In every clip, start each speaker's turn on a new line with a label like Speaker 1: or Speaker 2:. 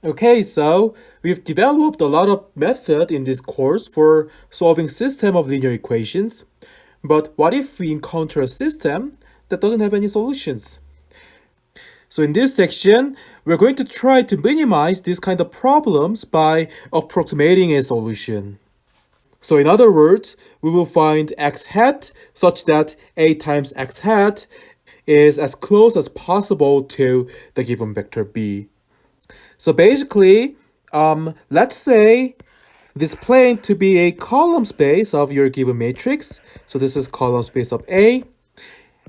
Speaker 1: Okay, so we've developed a lot of method in this course for solving system of linear equations. But what if we encounter a system that doesn't have any solutions? So in this section, we're going to try to minimize these kind of problems by approximating a solution. So in other words, we will find x hat such that a times x hat is as close as possible to the given vector b. So basically, let's say this plane to be a column space of your given matrix. So this is column space of A.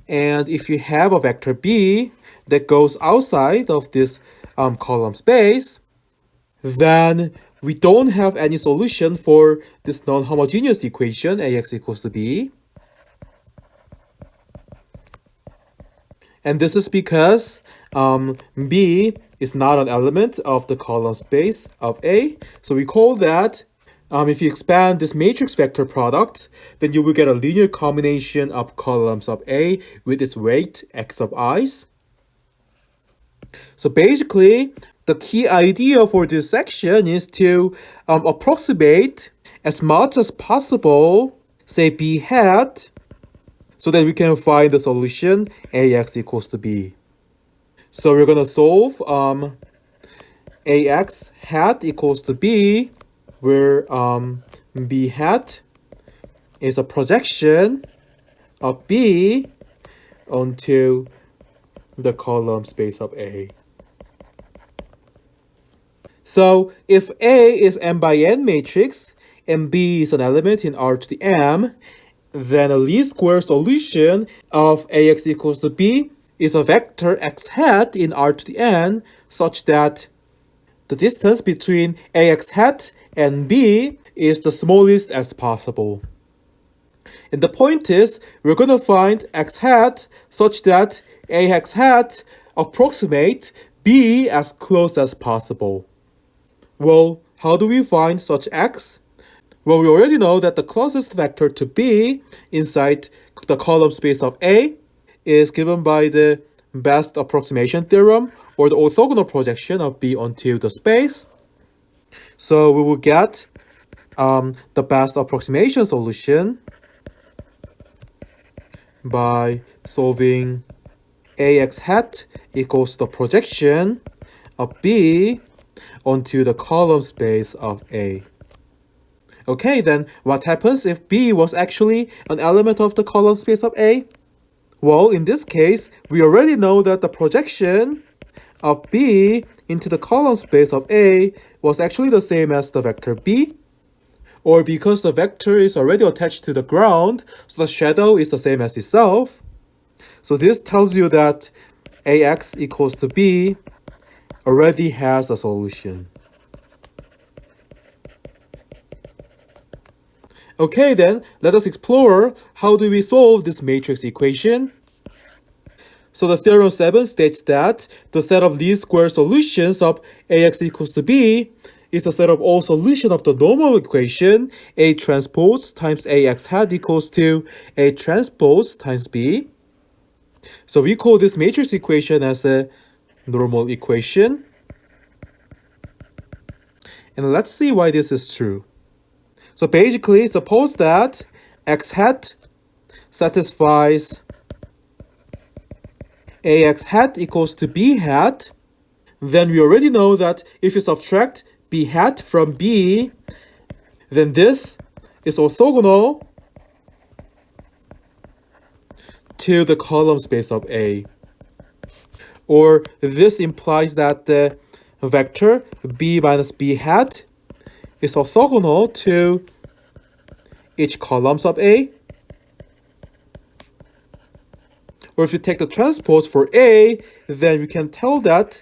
Speaker 1: And if you have a vector B that goes outside of this column space, then we don't have any solution for this non-homogeneous equation Ax equals to B. And this is because B is not an element of the column space of A. So we call that, if you expand this matrix vector product, then you will get a linear combination of columns of A with its weight x of i's. So basically, the key idea for this section is to approximate as much as possible, say B hat, so that we can find the solution Ax equals to B. So we're gonna solve Ax hat equals to B, where B hat is a projection of B onto the column space of A. So if A is m by n matrix and B is an element in R to the m, then a least square solution of Ax equals to B is a vector x hat in R to the n such that the distance between Ax hat and B is the smallest as possible. And the point is, we're going to find x hat such that Ax hat approximate B as close as possible. Well, how do we find such x? Well, we already know that the closest vector to B inside the column space of A is given by the best approximation theorem, or the orthogonal projection of B onto the space. So we will get the best approximation solution by solving Ax hat equals the projection of B onto the column space of A. Okay, then what happens if B was actually an element of the column space of A? Well, in this case, we already know that the projection of B into the column space of A was actually the same as the vector B. Or because the vector is already attached to the ground, so the shadow is the same as itself. So this tells you that Ax equals to B already has a solution. Okay, then let us explore how do we solve this matrix equation. So the theorem 7 states that the set of least square solutions of Ax equals to B is the set of all solutions of the normal equation A transpose times Ax hat equals to A transpose times B. So we call this matrix equation as a normal equation. And let's see why this is true. So basically, suppose that x hat satisfies Ax hat equals to B hat, then we already know that if you subtract B hat from B, then this is orthogonal to the column space of A. Or this implies that the vector B minus B hat is orthogonal to each columns of A. Or if you take the transpose for A, then we can tell that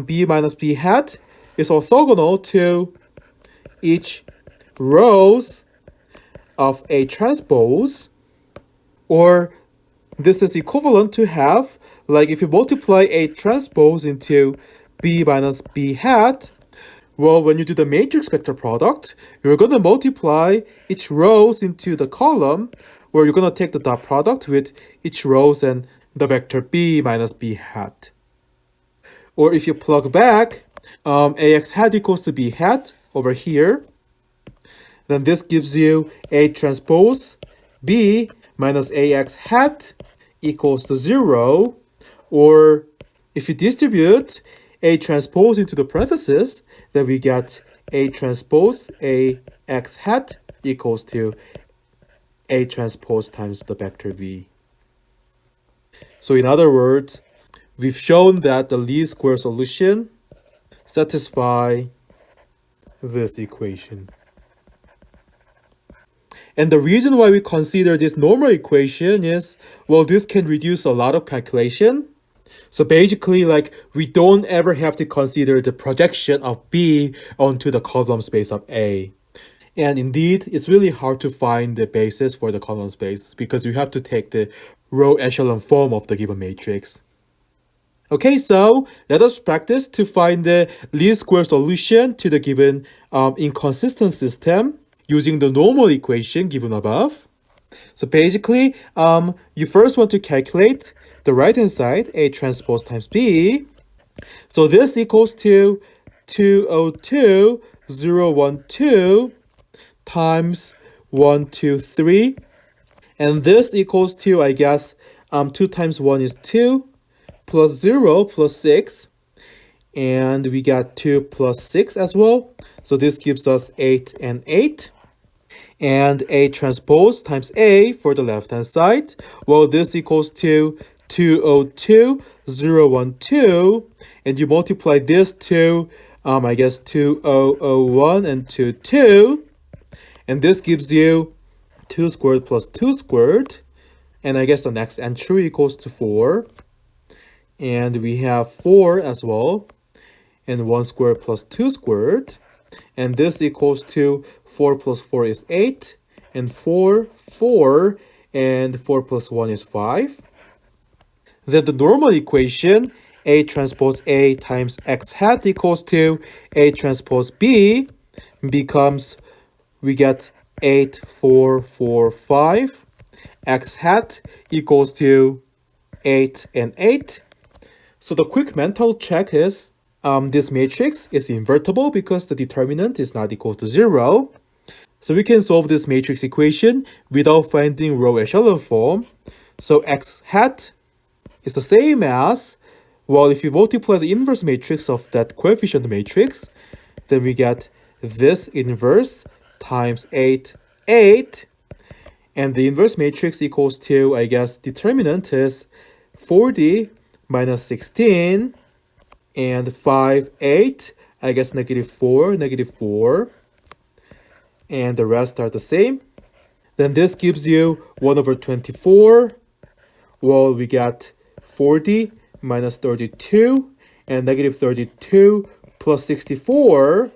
Speaker 1: B minus B hat is orthogonal to each rows of A transpose. Or this is equivalent to have, like if you multiply A transpose into B minus B hat, well, when you do the matrix vector product, you're going to multiply each rows into the column, where you're going to take the dot product with each rows and the vector B minus B hat. Or if you plug back, AX hat equals to B hat over here. Then this gives you A transpose B minus AX hat equals to 0. Or if you distribute A transpose into the parentheses, then we get A transpose AX hat equals to A transpose times the vector V. So in other words, we've shown that the least square solution satisfies this equation. And the reason why we consider this normal equation is, well, this can reduce a lot of calculation. So basically, like, we don't ever have to consider the projection of B onto the column space of A. And indeed, it's really hard to find the basis for the column space because you have to take the row echelon form of the given matrix. Okay, so let us practice to find the least square solution to the given inconsistent system using the normal equation given above. So basically, you first want to calculate the right-hand side, A transpose times B. So this equals to 202,012 times 123. And this equals to, I guess, 2 times 1 is 2, plus 0 plus 6. And we got 2 plus 6 as well. So this gives us 8 and 8. And A transpose times A for the left-hand side. Well, this equals to 202,012. And you multiply this to, I guess, 2001 and 22. And this gives you 2 squared plus 2 squared. And I guess the next entry equals to 4. And we have 4 as well. And 1 squared plus 2 squared. And this equals to 4 plus 4 is 8. And 4, 4. And 4 plus 1 is 5. Then the normal equation, A transpose A times X hat equals to A transpose B, becomes, we get 8, 4, 4, 5. X hat equals to 8 and 8. So the quick mental check is, this matrix is invertible because the determinant is not equal to 0. So we can solve this matrix equation without finding row echelon form. So X hat is the same as, well, if you multiply the inverse matrix of that coefficient matrix, then we get this inverse times 8, 8. And the inverse matrix equals to, I guess, determinant is 40 minus 16. And 5, 8, I guess negative 4, negative 4. And the rest are the same. Then this gives you 1 over 24. Well, we got 40 minus 32 and negative 32 plus 64.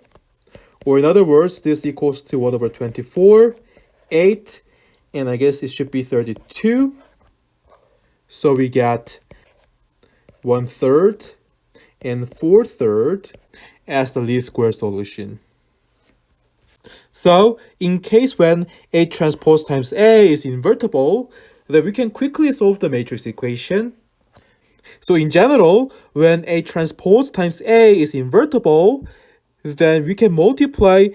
Speaker 1: Or in other words, this equals to 1 over 24, 8, and I guess it should be 32. So we got 1/3 and 4/3 as the least square solution. So in case when A transpose times A is invertible, then we can quickly solve the matrix equation. So in general, when A transpose times A is invertible, then we can multiply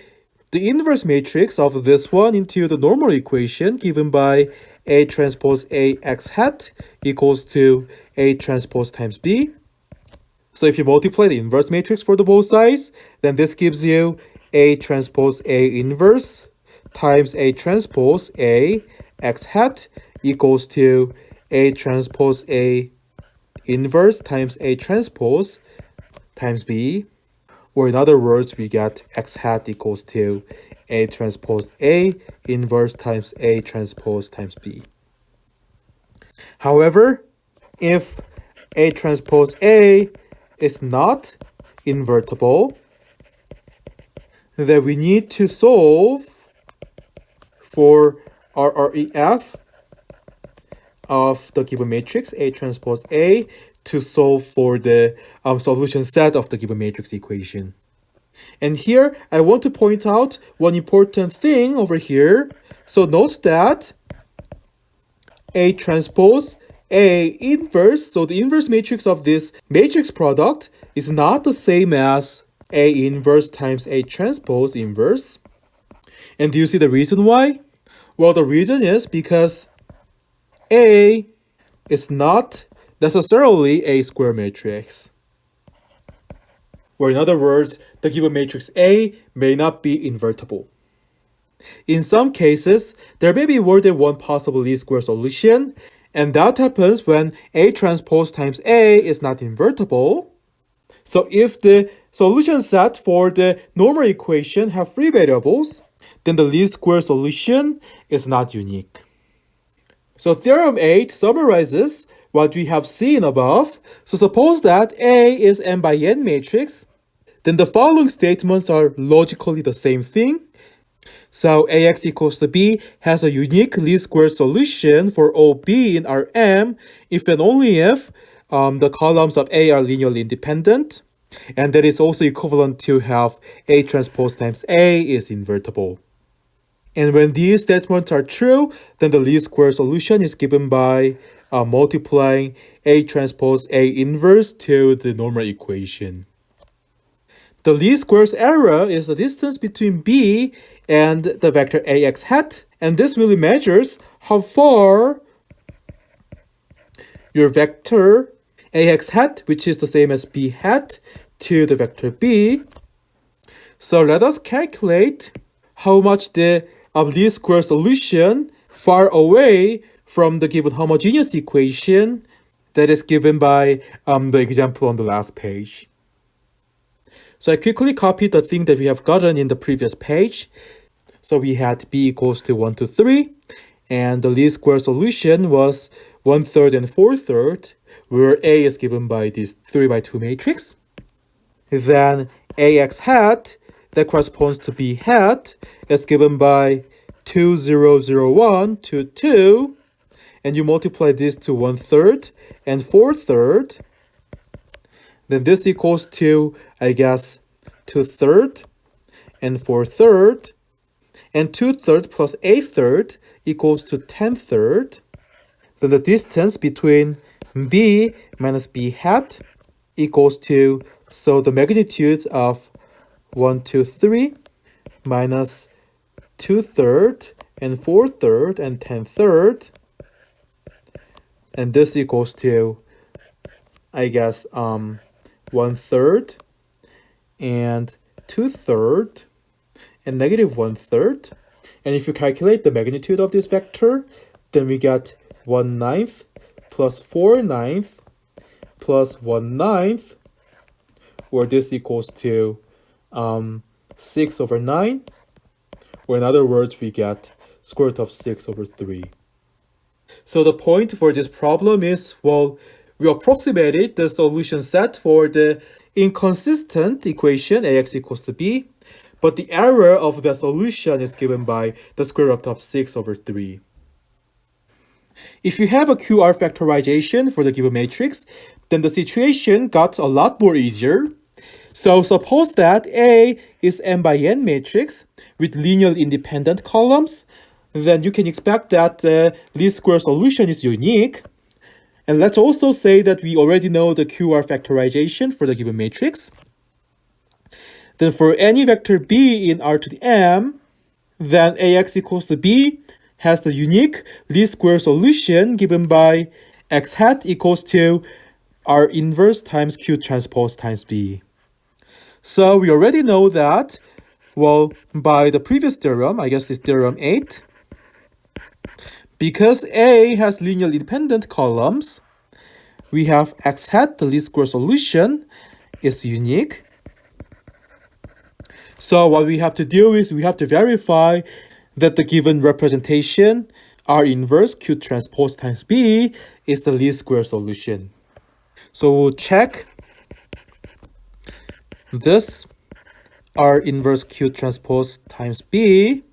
Speaker 1: the inverse matrix of this one into the normal equation given by A transpose A X hat equals to A transpose times B. So if you multiply the inverse matrix for the both sides, then this gives you A transpose A inverse times A transpose A X hat equals to A transpose A inverse times A transpose times B. Or in other words, we get X hat equals to A transpose A inverse times A transpose times B. However, if A transpose A is not invertible, then we need to solve for RREF of the given matrix A transpose A to solve for the solution set of the given matrix equation. And here I want to point out one important thing over here. So note that A transpose A inverse, so the inverse matrix of this matrix product is not the same as A inverse times A transpose inverse. And do you see the reason why? Well, the reason is because A is not necessarily a square matrix. Or in other words, the given matrix A may not be invertible. In some cases, there may be more than one possible least square solution, and that happens when A transpose times A is not invertible. So if the solution set for the normal equation have free variables, then the least square solution is not unique. So theorem 8 summarizes what we have seen above. So suppose that A is n by n matrix, then the following statements are logically the same thing. So Ax equals to B has a unique least square solution for OB in Rm if and only if the columns of A are linearly independent, and that is also equivalent to have A transpose times A is invertible. And when these statements are true, then the least square solution is given by multiplying A transpose A inverse to the normal equation. The least squares error is the distance between B and the vector Ax hat, and this really measures how far your vector Ax hat, which is the same as B hat, to the vector B. So let us calculate how much the least square solution far away from the given homogeneous equation that is given by the example on the last page. So I quickly copied the thing that we have gotten in the previous page. So we had B equals to 1 to 3, and the least square solution was 1/3 and 4/3, where A is given by this 3 by 2 matrix. Then Ax hat, that corresponds to B hat, is given by 2, 0, 0, 1 to 2, and you multiply this to 1/3 and 4/3. Then this equals to, I guess, 2/3 and 4/3, and 2/3 plus 1/3 equals to 10/3. Then the distance between B minus B hat equals to, so the magnitude of 1, 2, 3 minus 2/3 and 4/3 and 10/3, and this equals to, I guess, 1/3 and 2/3 and negative 1/3. And if you calculate the magnitude of this vector, then we get 1/9 plus 4/9 plus 1/9, where this equals to 6/9, or in other words, we get square root of 6/3. So the point for this problem is, well, we approximated the solution set for the inconsistent equation Ax equals to B, but the error of the solution is given by the square root of 6/3. If you have a QR factorization for the given matrix, then the situation got a lot more easier. So suppose that A is n by n matrix with linearly independent columns, then you can expect that the least square solution is unique. And let's also say that we already know the QR factorization for the given matrix. Then for any vector B in R to the m, then Ax equals to B has the unique least square solution given by x hat equals to R inverse times Q transpose times B. So we already know that, well, by the previous theorem, I guess this theorem 8, because A has linearly independent columns, we have x hat, the least square solution, is unique. So what we have to do is we have to verify that the given representation, R inverse Q transpose times B, is the least square solution. So we'll check this R inverse Q transpose times B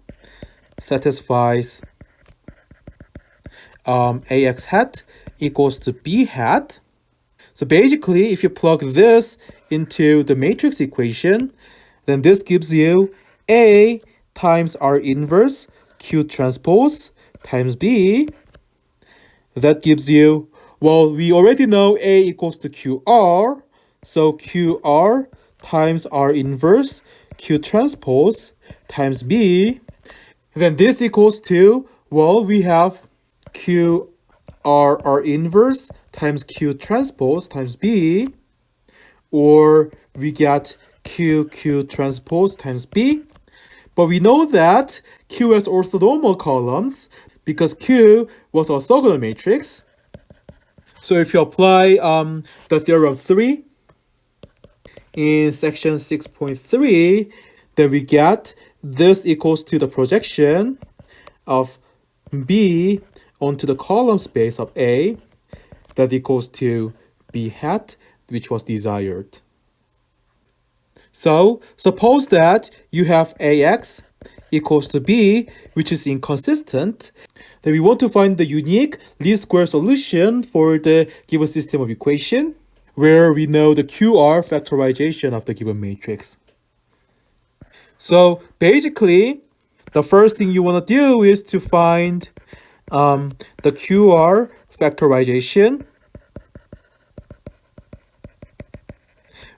Speaker 1: satisfies Ax hat equals to B hat. So basically, if you plug this into the matrix equation, then this gives you A times R inverse Q transpose times B. That gives you, well, we already know A equals to QR, so QR times R inverse Q transpose times B. Then this equals to, well, we have Q R inverse times Q transpose times B, or we get Q transpose times B. But we know that Q has orthonormal columns because Q was an orthogonal matrix. So if you apply the theorem 3 in section 6.3, then we get this equals to the projection of B onto the column space of A, that equals to B hat, which was desired. So suppose that you have AX equals to B, which is inconsistent, then we want to find the unique least square solution for the given system of equation, where we know the QR factorization of the given matrix. So basically, the first thing you want to do is to find the QR factorization,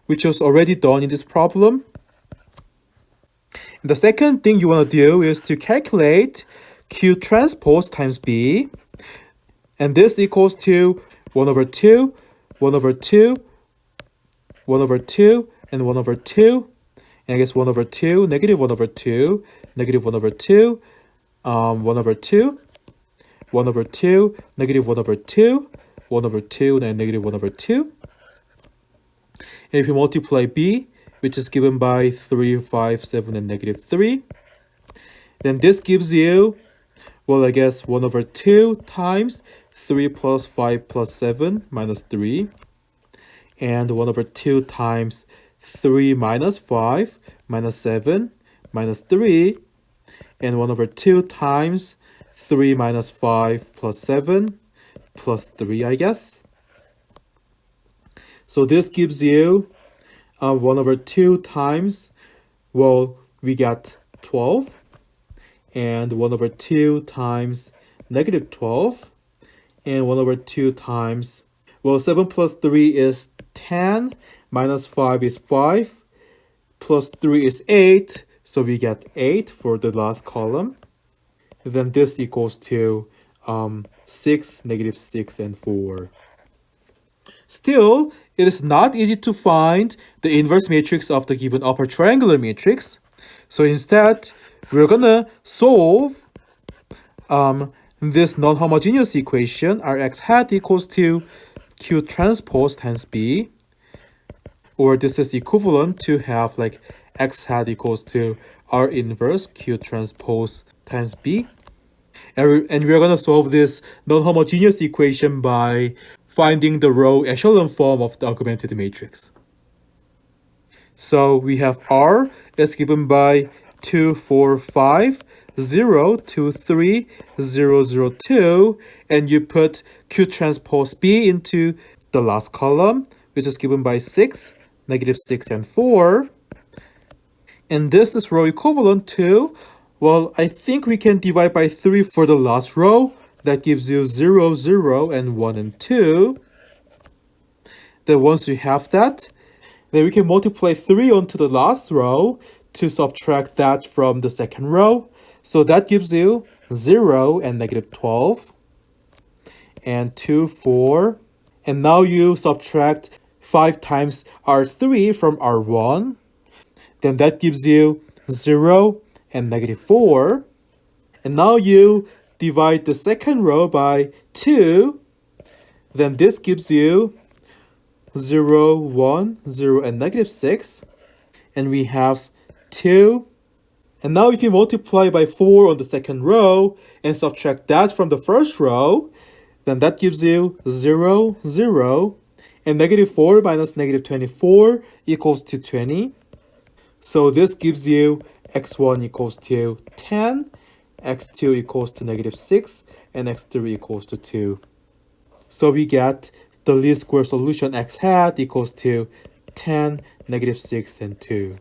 Speaker 1: which was already done in this problem. And the second thing you want to do is to calculate Q transpose times B, and this equals to 1 over 2, 1 over 2, 1 over 2, and 1 over 2, and I guess 1 over 2, negative 1 over 2, negative 1 over 2, 1 over 2, 1 over 2, negative 1 over 2, 1 over 2, and negative 1 over 2. And if you multiply B, which is given by 3, 5, 7, and negative 3, then this gives you, well, I guess 1 over 2 times 3 plus 5 plus 7 minus 3, and 1 over 2 times 3 minus 5 minus 7 minus 3, and 1 over 2 times 3 minus 5 plus 7 plus 3, I guess. So this gives you 1 over 2 times, well, we got 12, and 1 over 2 times negative 12, and 1 over 2 times, well, 7 plus 3 is 10, minus 5 is 5, plus 3 is 8, so we get 8 for the last column. Then this equals to 6, negative 6, and 4. Still, it is not easy to find the inverse matrix of the given upper triangular matrix. So instead, we're gonna solve this non-homogeneous equation, Rx hat equals to Q transpose times B, or this is equivalent to have like X hat equals to R inverse Q transpose times B. And we're gonna solve this non-homogeneous equation by finding the row echelon form of the augmented matrix. So we have R is given by 2, 4, 5, 0, 2, 3, 0, 0, 2, and you put Q transpose B into the last column, which is given by 6, negative 6, and 4. And this is row equivalent to, well, I think we can divide by 3 for the last row. That gives you 0, 0, and 1 and 2. Then once you have that, then we can multiply 3 onto the last row to subtract that from the second row. So that gives you 0 and negative 12, and 2, 4. And now you subtract 5 times R3 from R1. Then that gives you 0 and negative 4. And now you divide the second row by 2. Then this gives you 0, 1, 0, and negative 6. And we have 2. And now if you multiply by 4 on the second row and subtract that from the first row, then that gives you 0, 0. And negative 4 minus negative 24 equals to 20. So this gives you x1 equals to 10, x2 equals to negative 6, and x3 equals to 2. So we get the least square solution x hat equals to 10, negative 6, and 2.